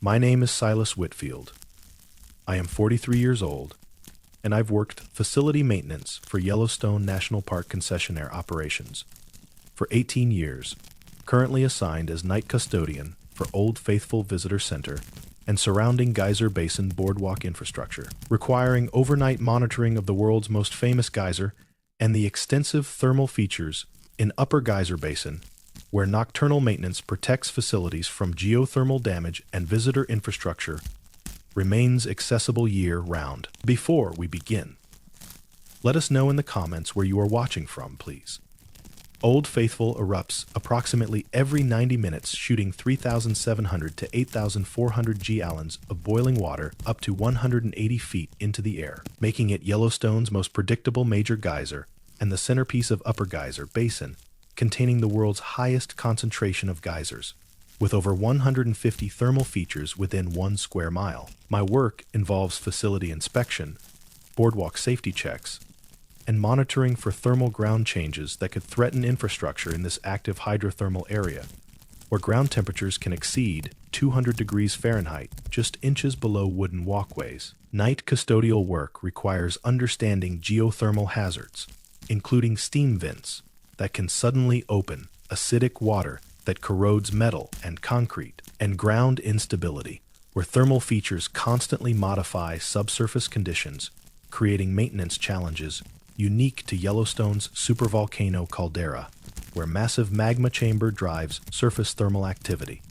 My name is Silas Whitfield. I am 43 years old, and I've worked facility maintenance for Yellowstone National Park concessionaire operations for 18 years, currently assigned as night custodian for Old Faithful Visitor Center and surrounding Geyser Basin boardwalk infrastructure, requiring overnight monitoring of the world's most famous geyser and the extensive thermal features in Upper Geyser Basin, where nocturnal maintenance protects facilities from geothermal damage and visitor infrastructure remains accessible year-round. Before we begin, let us know in the comments where you are watching from, please. Old Faithful erupts approximately every 90 minutes, shooting 3,700 to 8,400 gallons of boiling water up to 180 feet into the air, making it Yellowstone's most predictable major geyser and the centerpiece of Upper Geyser Basin, containing the world's highest concentration of geysers, with over 150 thermal features within 1 square mile. My work involves facility inspection, boardwalk safety checks, and monitoring for thermal ground changes that could threaten infrastructure in this active hydrothermal area, where ground temperatures can exceed 200 degrees Fahrenheit, just inches below wooden walkways. Night custodial work requires understanding geothermal hazards, including steam vents that can suddenly open, acidic water that corrodes metal and concrete, and ground instability, where thermal features constantly modify subsurface conditions, creating maintenance challenges unique to Yellowstone's supervolcano caldera, where massive magma chamber drives surface thermal activity.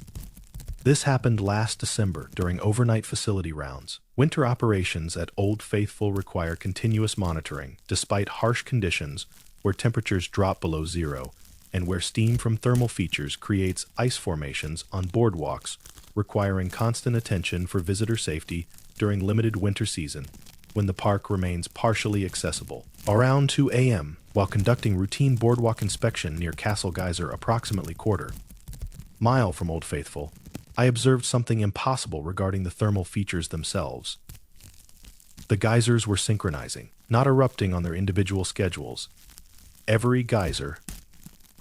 This happened last December during overnight facility rounds. Winter operations at Old Faithful require continuous monitoring, despite harsh conditions where temperatures drop below zero, and where steam from thermal features creates ice formations on boardwalks, requiring constant attention for visitor safety during limited winter season, when the park remains partially accessible. Around 2 a.m., while conducting routine boardwalk inspection near Castle Geyser, approximately quarter-mile from Old Faithful, I observed something impossible regarding the thermal features themselves. The geysers were synchronizing, not erupting on their individual schedules. Every geyser,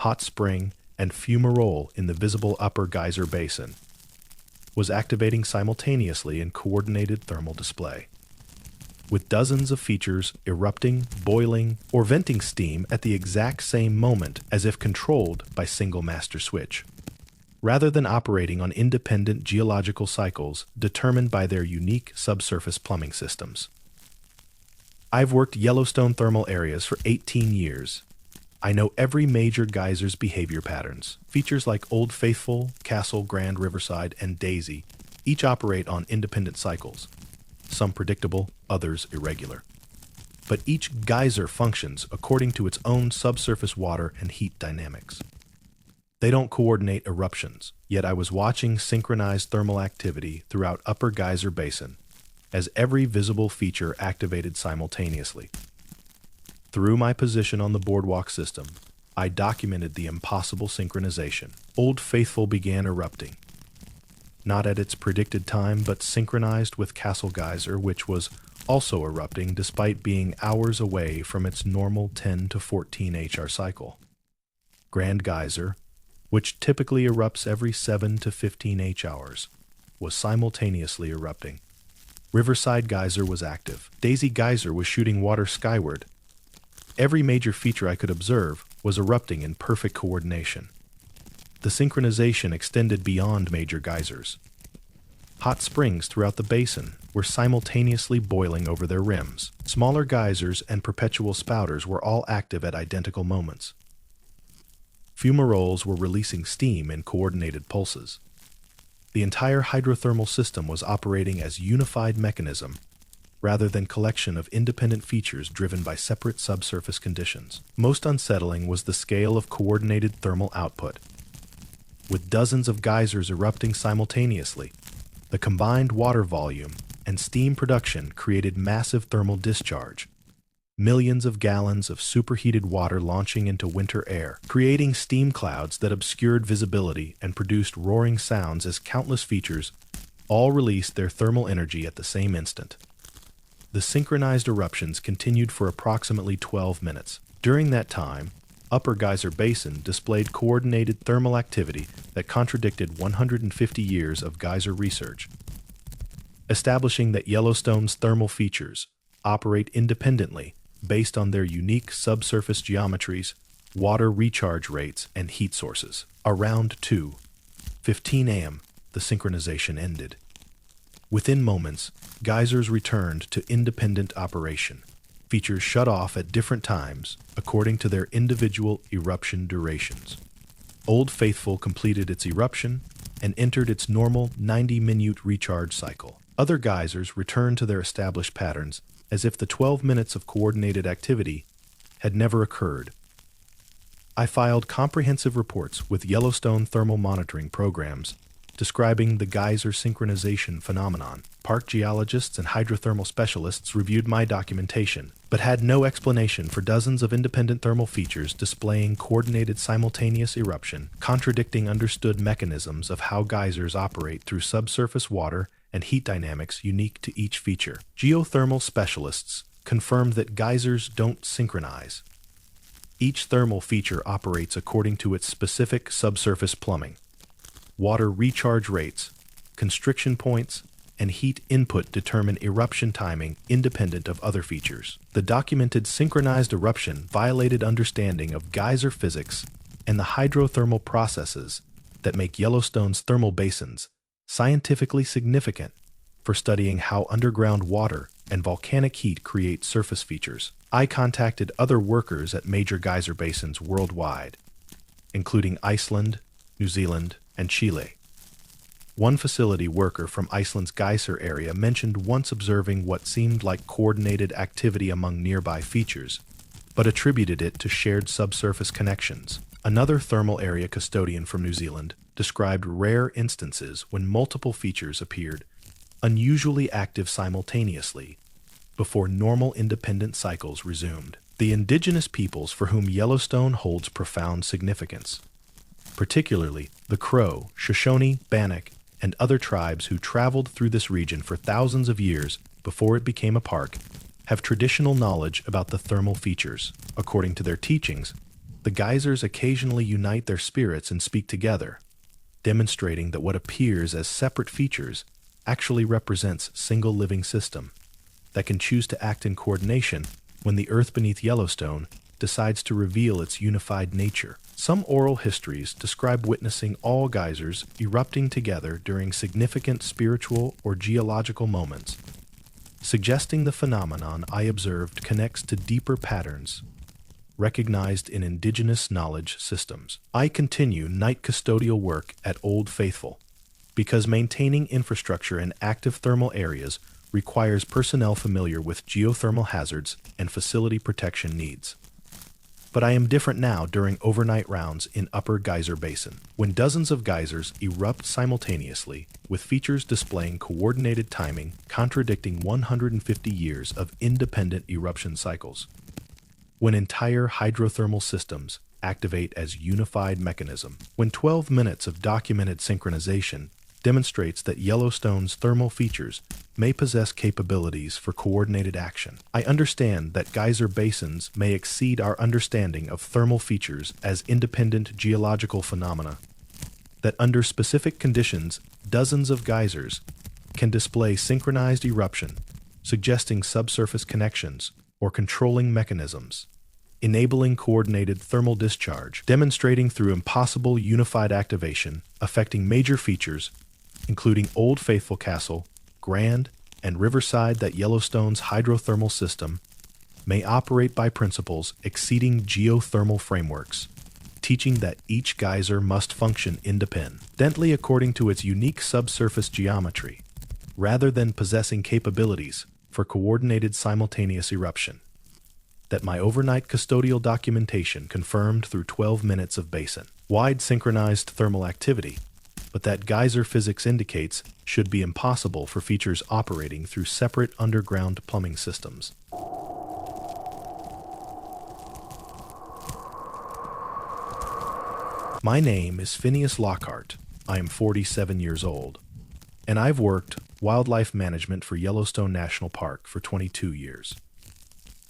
hot spring, and fumarole in the visible Upper Geyser Basin was activating simultaneously in coordinated thermal display, with dozens of features erupting, boiling, or venting steam at the exact same moment, as if controlled by single master switch, rather than operating on independent geological cycles determined by their unique subsurface plumbing systems. I've worked Yellowstone thermal areas for 18 years. I know every major geyser's behavior patterns. Features like Old Faithful, Castle, Grand, Riverside, and Daisy each operate on independent cycles, some predictable, others irregular. But each geyser functions according to its own subsurface water and heat dynamics. They don't coordinate eruptions, yet I was watching synchronized thermal activity throughout Upper Geyser Basin, as every visible feature activated simultaneously. Through my position on the boardwalk system, I documented the impossible synchronization. Old Faithful began erupting, not at its predicted time, but synchronized with Castle Geyser, which was also erupting despite being hours away from its normal 10 to 14 HR cycle. Grand Geyser, which typically erupts every 7 to 15 hours, was simultaneously erupting. Riverside Geyser was active. Daisy Geyser was shooting water skyward. Every major feature I could observe was erupting in perfect coordination. The synchronization extended beyond major geysers. Hot springs throughout the basin were simultaneously boiling over their rims. Smaller geysers and perpetual spouters were all active at identical moments. Fumaroles were releasing steam in coordinated pulses. The entire hydrothermal system was operating as unified mechanism, rather than collection of independent features driven by separate subsurface conditions. Most unsettling was the scale of coordinated thermal output. With dozens of geysers erupting simultaneously, the combined water volume and steam production created massive thermal discharge. Millions of gallons of superheated water launching into winter air, creating steam clouds that obscured visibility and produced roaring sounds as countless features all released their thermal energy at the same instant. The synchronized eruptions continued for approximately 12 minutes. During that time, Upper Geyser Basin displayed coordinated thermal activity that contradicted 150 years of geyser research. establishing that Yellowstone's thermal features operate independently based on their unique subsurface geometries, water recharge rates, and heat sources. Around 2:15 a.m., the synchronization ended. Within moments, geysers returned to independent operation. Features shut off at different times according to their individual eruption durations. Old Faithful completed its eruption and entered its normal 90-minute recharge cycle. Other geysers returned to their established patterns as if the 12 minutes of coordinated activity had never occurred. I filed comprehensive reports with Yellowstone thermal monitoring programs describing the geyser synchronization phenomenon. Park geologists and hydrothermal specialists reviewed my documentation, but had no explanation for dozens of independent thermal features displaying coordinated simultaneous eruption, contradicting understood mechanisms of how geysers operate through subsurface water and heat dynamics unique to each feature. Geothermal specialists confirmed that geysers don't synchronize. Each thermal feature operates according to its specific subsurface plumbing. Water recharge rates, constriction points, and heat input determine eruption timing independent of other features. The documented synchronized eruption violated understanding of geyser physics and the hydrothermal processes that make Yellowstone's thermal basins scientifically significant for studying how underground water and volcanic heat create surface features. I contacted other workers at major geyser basins worldwide, including Iceland, New Zealand, and Chile. One facility worker from Iceland's geyser area mentioned once observing what seemed like coordinated activity among nearby features, but attributed it to shared subsurface connections. Another thermal area custodian from New Zealand described rare instances when multiple features appeared unusually active simultaneously before normal independent cycles resumed. The indigenous peoples for whom Yellowstone holds profound significance, particularly the Crow, Shoshone, Bannock, and other tribes who traveled through this region for thousands of years before it became a park, have traditional knowledge about the thermal features. According to their teachings, the geysers occasionally unite their spirits and speak together, demonstrating that what appears as separate features actually represents a single living system that can choose to act in coordination when the earth beneath Yellowstone decides to reveal its unified nature. Some oral histories describe witnessing all geysers erupting together during significant spiritual or geological moments, suggesting the phenomenon I observed connects to deeper patterns recognized in indigenous knowledge systems. I continue night custodial work at Old Faithful because maintaining infrastructure in active thermal areas requires personnel familiar with geothermal hazards and facility protection needs. But I am different now during overnight rounds in Upper Geyser Basin, when dozens of geysers erupt simultaneously, with features displaying coordinated timing contradicting 150 years of independent eruption cycles. When entire hydrothermal systems activate as unified mechanism, when 12 minutes of documented synchronization demonstrates that Yellowstone's thermal features may possess capabilities for coordinated action. I understand that geyser basins may exceed our understanding of thermal features as independent geological phenomena, that under specific conditions, dozens of geysers can display synchronized eruption, suggesting subsurface connections or controlling mechanisms, enabling coordinated thermal discharge, demonstrating through impossible unified activation, affecting major features including Old Faithful Castle, Grand, and Riverside, that Yellowstone's hydrothermal system may operate by principles exceeding geothermal frameworks, teaching that each geyser must function independently according to its unique subsurface geometry, rather than possessing capabilities for coordinated simultaneous eruption. That my overnight custodial documentation confirmed through 12 minutes of basin-wide synchronized thermal activity, but that geyser physics indicates should be impossible for features operating through separate underground plumbing systems. My name is Phineas Lockhart. I am 47 years old, and I've worked wildlife management for Yellowstone National Park for 22 years.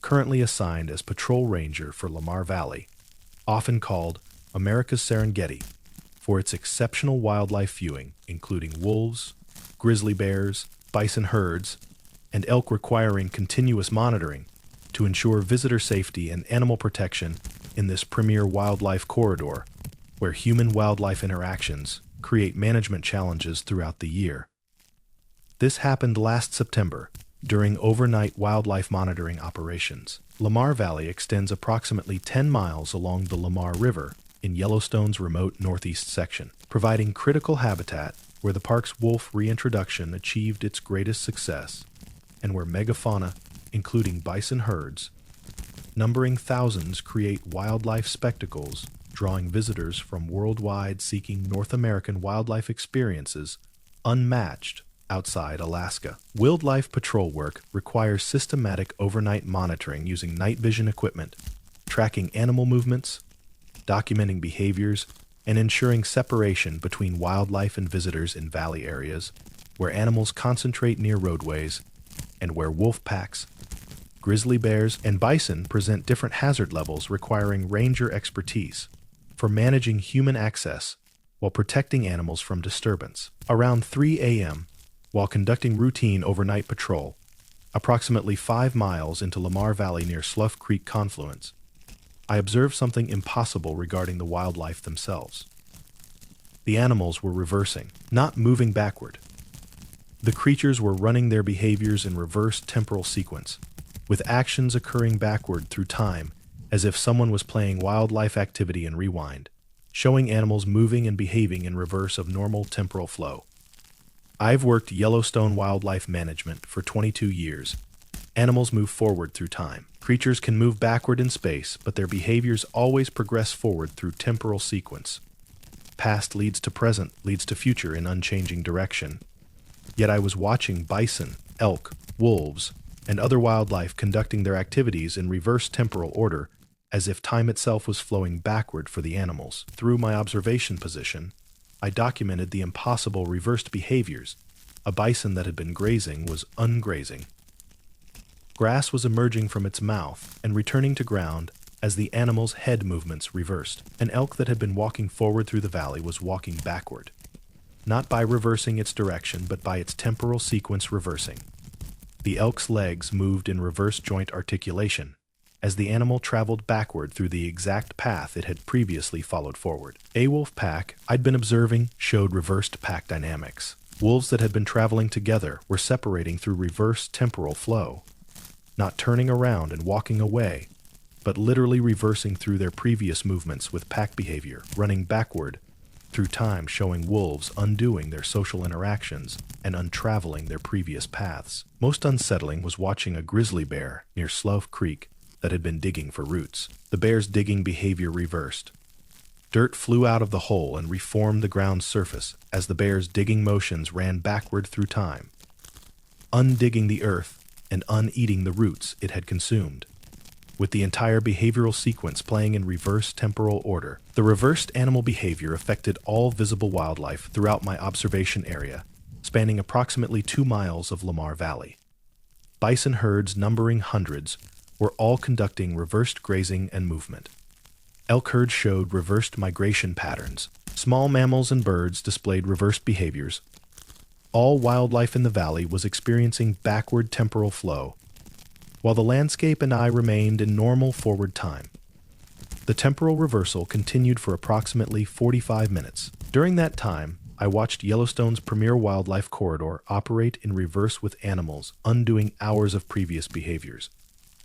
Currently assigned as patrol ranger for Lamar Valley, often called America's Serengeti, for its exceptional wildlife viewing, including wolves, grizzly bears, bison herds, and elk requiring continuous monitoring to ensure visitor safety and animal protection in this premier wildlife corridor, where human-wildlife interactions create management challenges throughout the year. This happened last September during overnight wildlife monitoring operations. Lamar Valley extends approximately 10 miles along the Lamar River in Yellowstone's remote northeast section, providing critical habitat where the park's wolf reintroduction achieved its greatest success, and where megafauna, including bison herds, numbering thousands, create wildlife spectacles, drawing visitors from worldwide seeking North American wildlife experiences unmatched outside Alaska. Wildlife patrol work requires systematic overnight monitoring using night vision equipment, tracking animal movements, documenting behaviors, and ensuring separation between wildlife and visitors in valley areas where animals concentrate near roadways and where wolf packs, grizzly bears, and bison present different hazard levels, requiring ranger expertise for managing human access while protecting animals from disturbance. Around 3 a.m., while conducting routine overnight patrol, approximately 5 miles into Lamar Valley near Slough Creek confluence, I observed something impossible regarding the wildlife themselves. The animals were reversing, not moving backward. The creatures were running their behaviors in reverse temporal sequence, with actions occurring backward through time, as if someone was playing wildlife activity in rewind, showing animals moving and behaving in reverse of normal temporal flow. I've worked Yellowstone wildlife management for 22 years. Animals move forward through time. Creatures can move backward in space, but their behaviors always progress forward through temporal sequence. Past leads to present, leads to future in unchanging direction. Yet I was watching bison, elk, wolves, and other wildlife conducting their activities in reverse temporal order, as if time itself was flowing backward for the animals. Through my observation position, I documented the impossible reversed behaviors. A bison that had been grazing was un-grazing. Grass was emerging from its mouth and returning to ground as the animal's head movements reversed. An elk that had been walking forward through the valley was walking backward, not by reversing its direction, but by its temporal sequence reversing. The elk's legs moved in reverse joint articulation as the animal traveled backward through the exact path it had previously followed forward. A wolf pack I'd been observing showed reversed pack dynamics. Wolves that had been traveling together were separating through reverse temporal flow, not turning around and walking away, but literally reversing through their previous movements with pack behavior, running backward through time, showing wolves undoing their social interactions and untraveling their previous paths. Most unsettling was watching a grizzly bear near Slough Creek that had been digging for roots. The bear's digging behavior reversed. Dirt flew out of the hole and reformed the ground's surface as the bear's digging motions ran backward through time, undigging the earth and uneating the roots it had consumed, with the entire behavioral sequence playing in reverse temporal order. The reversed animal behavior affected all visible wildlife throughout my observation area, spanning approximately 2 miles of Lamar Valley. Bison herds numbering hundreds were all conducting reversed grazing and movement. Elk herds showed reversed migration patterns. Small mammals and birds displayed reversed behaviors. All wildlife in the valley was experiencing backward temporal flow, while the landscape and I remained in normal forward time. The temporal reversal continued for approximately 45 minutes. During that time, I watched Yellowstone's premier wildlife corridor operate in reverse, with animals undoing hours of previous behaviors,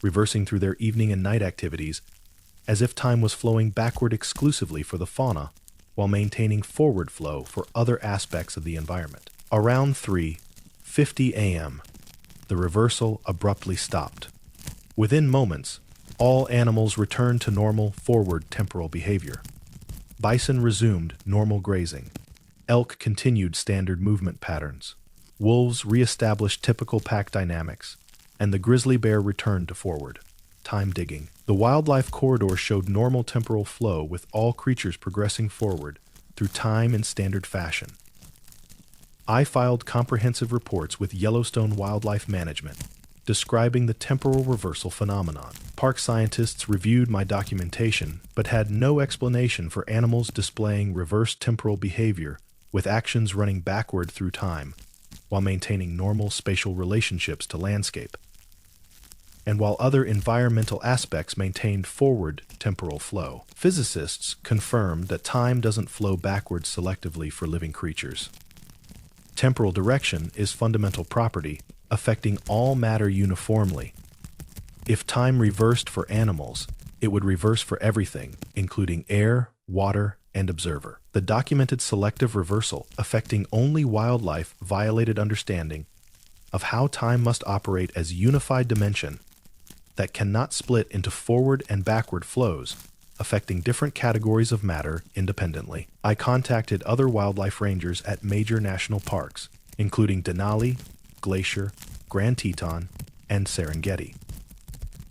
reversing through their evening and night activities as if time was flowing backward exclusively for the fauna, while maintaining forward flow for other aspects of the environment. Around 3:50 a.m., the reversal abruptly stopped. Within moments, all animals returned to normal forward temporal behavior. Bison resumed normal grazing. Elk continued standard movement patterns. Wolves reestablished typical pack dynamics, and the grizzly bear returned to forward time digging. The wildlife corridor showed normal temporal flow, with all creatures progressing forward through time in standard fashion. I filed comprehensive reports with Yellowstone Wildlife Management, describing the temporal reversal phenomenon. Park scientists reviewed my documentation, but had no explanation for animals displaying reverse temporal behavior, with actions running backward through time, while maintaining normal spatial relationships to landscape, and while other environmental aspects maintained forward temporal flow. Physicists confirmed that time doesn't flow backwards selectively for living creatures. Temporal direction is fundamental property, affecting all matter uniformly. If time reversed for animals, it would reverse for everything, including air, water, and observer. The documented selective reversal affecting only wildlife violated understanding of how time must operate as unified dimension that cannot split into forward and backward flows, affecting different categories of matter independently. I contacted other wildlife rangers at major national parks, including Denali, Glacier, Grand Teton, and Serengeti.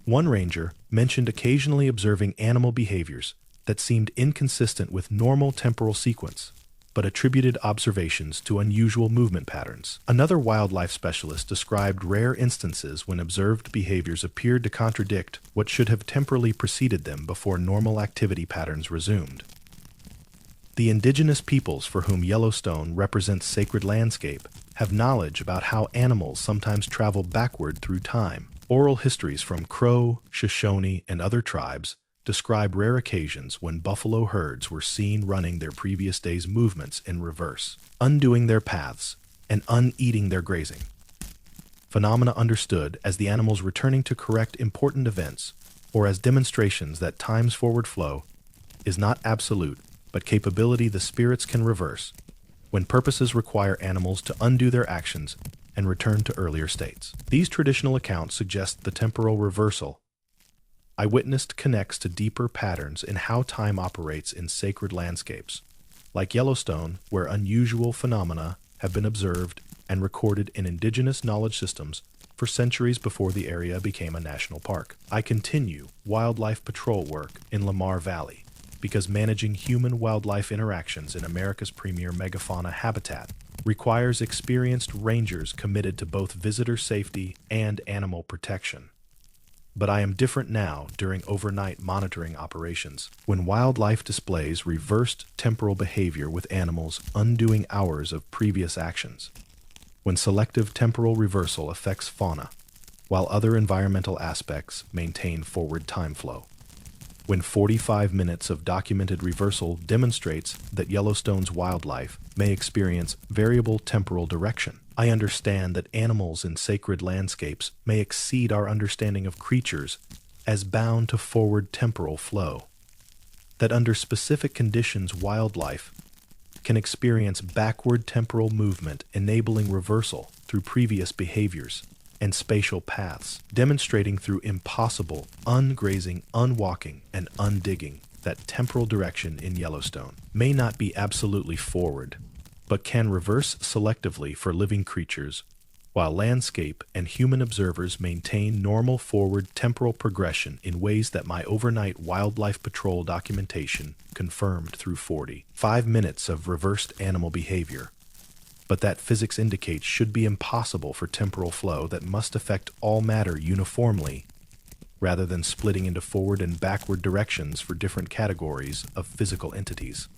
One ranger mentioned occasionally observing animal behaviors that seemed inconsistent with normal temporal sequence, but attributed observations to unusual movement patterns. Another wildlife specialist described rare instances when observed behaviors appeared to contradict what should have temporally preceded them before normal activity patterns resumed. The indigenous peoples for whom Yellowstone represents sacred landscape have knowledge about how animals sometimes travel backward through time. Oral histories from Crow, Shoshone, and other tribes describe rare occasions when buffalo herds were seen running their previous day's movements in reverse, undoing their paths and uneating their grazing. Phenomena understood as the animals returning to correct important events or as demonstrations that time's forward flow is not absolute, but capability the spirits can reverse when purposes require animals to undo their actions and return to earlier states. These traditional accounts suggest the temporal reversal I witnessed connects to deeper patterns in how time operates in sacred landscapes, like Yellowstone, where unusual phenomena have been observed and recorded in indigenous knowledge systems for centuries before the area became a national park. I continue wildlife patrol work in Lamar Valley because managing human-wildlife interactions in America's premier megafauna habitat requires experienced rangers committed to both visitor safety and animal protection. But I am different now during overnight monitoring operations, when wildlife displays reversed temporal behavior with animals undoing hours of previous actions, when selective temporal reversal affects fauna, while other environmental aspects maintain forward time flow, when 45 minutes of documented reversal demonstrates that Yellowstone's wildlife may experience variable temporal direction. I understand that animals in sacred landscapes may exceed our understanding of creatures as bound to forward temporal flow, that under specific conditions wildlife can experience backward temporal movement enabling reversal through previous behaviors and spatial paths, demonstrating through impossible un-grazing, un-walking, and undigging that temporal direction in Yellowstone may not be absolutely forward, but can reverse selectively for living creatures, while landscape and human observers maintain normal forward temporal progression in ways that my overnight wildlife patrol documentation confirmed through 45 minutes of reversed animal behavior, but that physics indicates should be impossible for temporal flow that must affect all matter uniformly, rather than splitting into forward and backward directions for different categories of physical entities.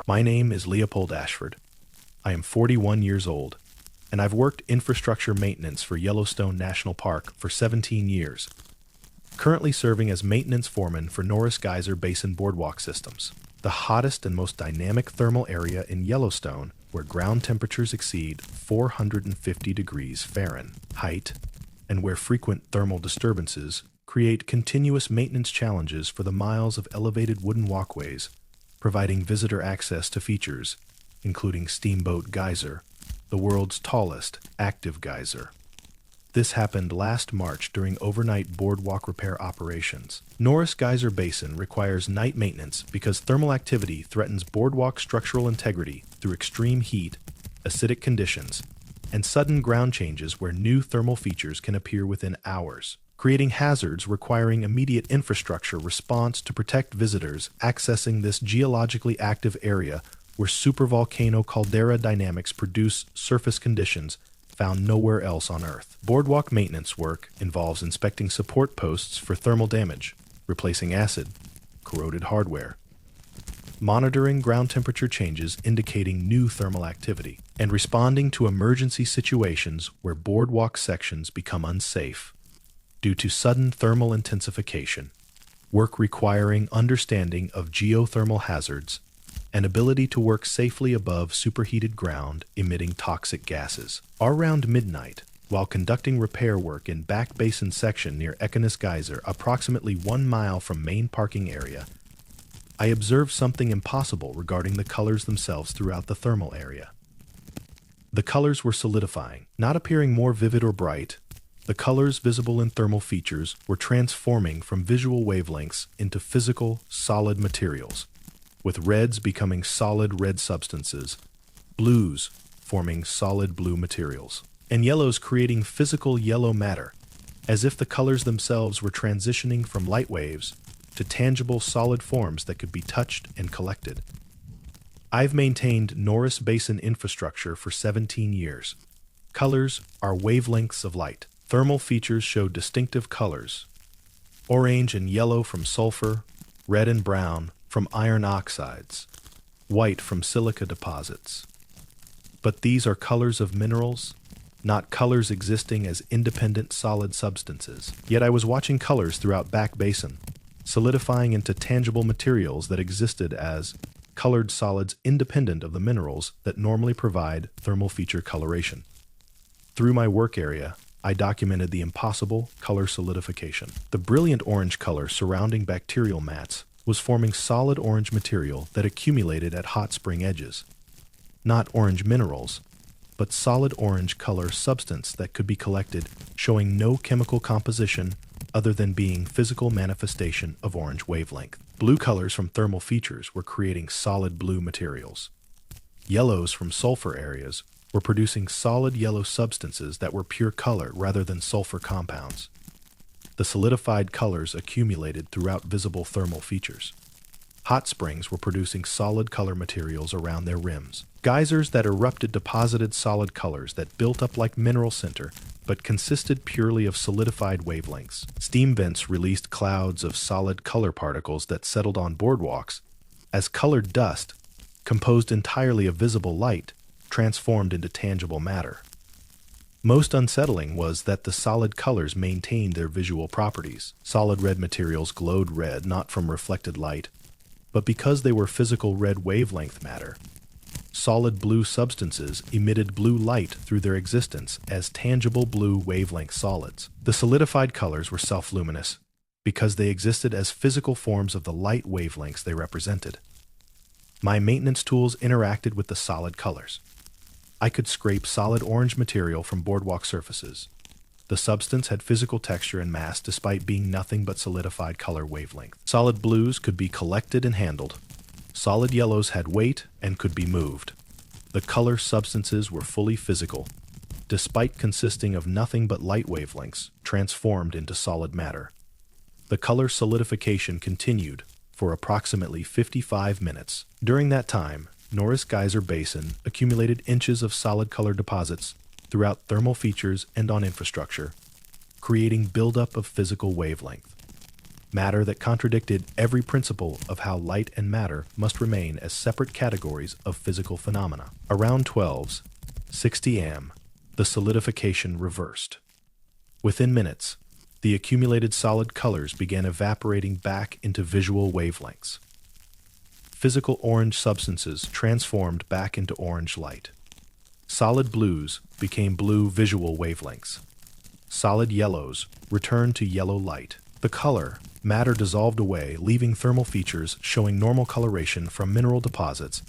My name is Leopold Ashford. I am 41 years old, and I've worked infrastructure maintenance for Yellowstone National Park for 17 years, currently serving as maintenance foreman for Norris Geyser Basin boardwalk systems, the hottest and most dynamic thermal area in Yellowstone, where ground temperatures exceed 450 degrees Fahrenheit, and where frequent thermal disturbances create continuous maintenance challenges for the miles of elevated wooden walkways providing visitor access to features, including Steamboat Geyser, the world's tallest active geyser. This happened last March during overnight boardwalk repair operations. Norris Geyser Basin requires night maintenance because thermal activity threatens boardwalk structural integrity through extreme heat, acidic conditions, and sudden ground changes where new thermal features can appear within hours, creating hazards requiring immediate infrastructure response to protect visitors accessing this geologically active area where supervolcano caldera dynamics produce surface conditions found nowhere else on Earth. Boardwalk maintenance work involves inspecting support posts for thermal damage, replacing acid, corroded hardware, monitoring ground temperature changes indicating new thermal activity, and responding to emergency situations where boardwalk sections become unsafe due to sudden thermal intensification. Work requiring understanding of geothermal hazards and ability to work safely above superheated ground emitting toxic gases. Around midnight, while conducting repair work in Back Basin section near Norris Geyser, approximately 1 mile from main parking area, I observed something impossible regarding the colors themselves throughout the thermal area. The colors were solidifying, not appearing more vivid or bright. The colors visible in thermal features were transforming from visual wavelengths into physical, solid materials, with reds becoming solid red substances, blues forming solid blue materials, and yellows creating physical yellow matter, as if the colors themselves were transitioning from light waves to tangible solid forms that could be touched and collected. I've maintained Norris Basin infrastructure for 17 years. Colors are wavelengths of light. Thermal features show distinctive colors: orange and yellow from sulfur, red and brown from iron oxides, white from silica deposits. But these are colors of minerals, not colors existing as independent solid substances. Yet I was watching colors throughout Back Basin, solidifying into tangible materials that existed as colored solids independent of the minerals that normally provide thermal feature coloration. Through my work area, I documented the impossible color solidification. The brilliant orange color surrounding bacterial mats was forming solid orange material that accumulated at hot spring edges. Not orange minerals, but solid orange color substance that could be collected, showing no chemical composition other than being physical manifestation of orange wavelength. Blue colors from thermal features were creating solid blue materials. Yellows from sulfur areas were producing solid yellow substances that were pure color rather than sulfur compounds. The solidified colors accumulated throughout visible thermal features. Hot springs were producing solid color materials around their rims. Geysers that erupted deposited solid colors that built up like mineral center, but consisted purely of solidified wavelengths. Steam vents released clouds of solid color particles that settled on boardwalks as colored dust, composed entirely of visible light, transformed into tangible matter. Most unsettling was that the solid colors maintained their visual properties. Solid red materials glowed red not from reflected light, but because they were physical red wavelength matter. Solid blue substances emitted blue light through their existence as tangible blue wavelength solids. The solidified colors were self-luminous because they existed as physical forms of the light wavelengths they represented. My maintenance tools interacted with the solid colors. I could scrape solid orange material from boardwalk surfaces. The substance had physical texture and mass despite being nothing but solidified color wavelength. Solid blues could be collected and handled. Solid yellows had weight and could be moved. The color substances were fully physical, despite consisting of nothing but light wavelengths transformed into solid matter. The color solidification continued for approximately 55 minutes. During that time, Norris Geyser Basin accumulated inches of solid color deposits throughout thermal features and on infrastructure, creating buildup of physical wavelength. Matter that contradicted every principle of how light and matter must remain as separate categories of physical phenomena. Around 12:60 am, the solidification reversed. Within minutes, the accumulated solid colors began evaporating back into visual wavelengths. Physical orange substances transformed back into orange light. Solid blues became blue visual wavelengths. Solid yellows returned to yellow light. The color, matter dissolved away, leaving thermal features showing normal coloration from mineral deposits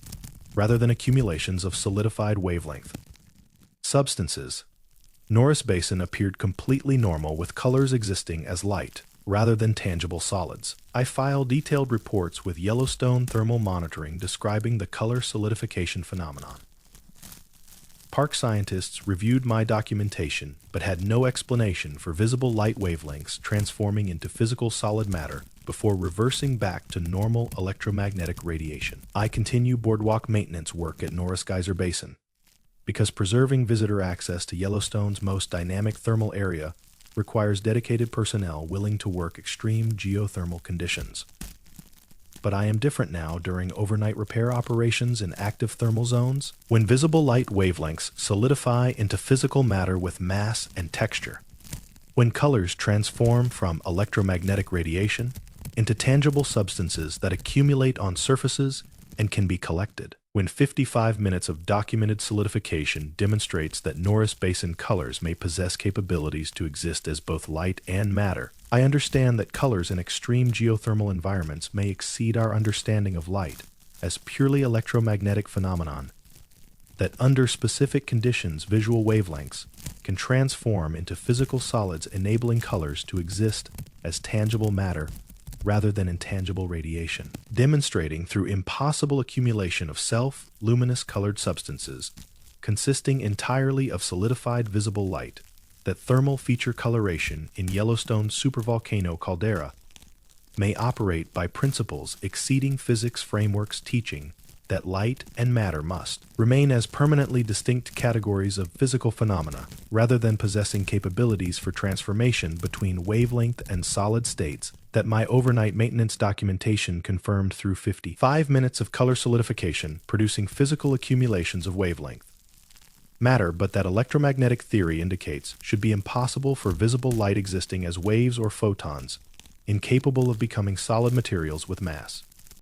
rather than accumulations of solidified wavelength substances. Norris Basin appeared completely normal with colors existing as light rather than tangible solids. I filed detailed reports with Yellowstone Thermal Monitoring describing the color solidification phenomenon. Park scientists reviewed my documentation but had no explanation for visible light wavelengths transforming into physical solid matter before reversing back to normal electromagnetic radiation. I continue boardwalk maintenance work at Norris Geyser Basin because preserving visitor access to Yellowstone's most dynamic thermal area requires dedicated personnel willing to work extreme geothermal conditions. but I am different now during overnight repair operations in active thermal zones, when visible light wavelengths solidify into physical matter with mass and texture, when colors transform from electromagnetic radiation into tangible substances that accumulate on surfaces and can be collected. When 55 minutes of documented solidification demonstrates that Norris Basin colors may possess capabilities to exist as both light and matter, I understand that colors in extreme geothermal environments may exceed our understanding of light as purely electromagnetic phenomenon, that under specific conditions visual wavelengths can transform into physical solids, enabling colors to exist as tangible matter rather than intangible radiation, demonstrating through impossible accumulation of self-luminous colored substances consisting entirely of solidified visible light that thermal feature coloration in Yellowstone's supervolcano caldera may operate by principles exceeding physics frameworks, teaching that light and matter must remain as permanently distinct categories of physical phenomena, rather than possessing capabilities for transformation between wavelength and solid states that my overnight maintenance documentation confirmed through 55 minutes of color solidification, producing physical accumulations of wavelength matter, but that electromagnetic theory indicates should be impossible for visible light existing as waves or photons, incapable of becoming solid materials with mass.